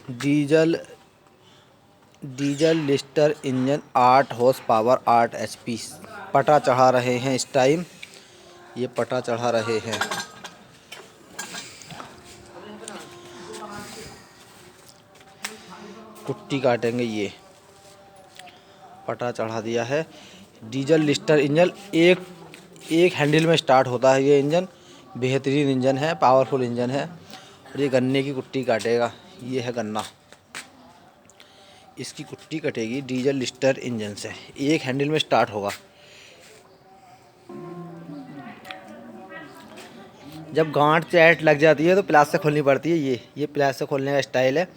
Diesel diesel Lister engine 8 horse power 8 HP. पटा चढ़ा रहे हैं इस टाइम, ये पटा चढ़ा रहे हैं। कुट्टी काटेंगे, ये पटा चढ़ा दिया है। डीजल लिस्टर इंजन एक हैंडल में स्टार्ट होता है ये इंजन। बेहतरीन इंजन है, पावरफुल इंजन है। और ये गन्ने की कुट्टी काटेगा। ये है गन्ना, इसकी कुट्टी कटेगी डीजल लिस्टर इंजन से। एक हैंडल में स्टार्ट होगा। जब गांठ टाइट लग जाती है तो प्लास से खोलनी पड़ती है। ये प्लास से खोलने का स्टाइल है।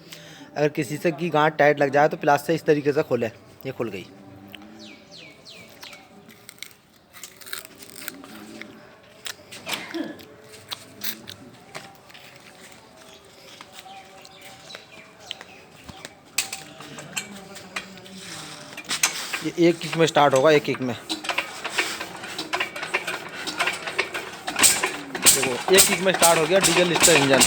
अगर किसी से की गांठ टाइट लग जाए तो प्लास से इस तरीके से खोले। ये खुल गई। ये एक किक में स्टार्ट होगा, एक किक में। देखो, एक किक में स्टार्ट हो गया डीजल लिस्टर इंजन।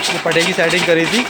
ये पटे की सेटिंग करी थी।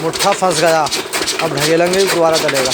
मुट्ठा फंस गया, अब ढकेलेंगे दोबारा चलेगा।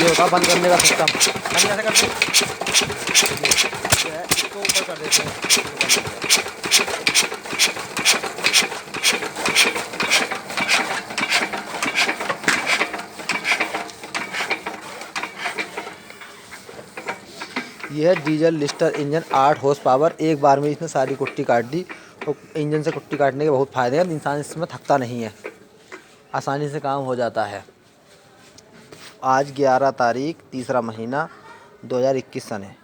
ये होता है बंद करने का सिस्टम। हम कैसे करते हैं, ये है, इसको ऊपर कर देते हैं। ये है diesel Lister engine 8 horse power. एक बार में इसने सारी कुट्टी काट दी। तो इंजन से कुट्टी काटने के बहुत फ़ायदे हैं, इंसान इसमें थकता नहीं है, आसानी से काम हो जाता है। आज 11 तारीख 3रा महीना 2021 सन है।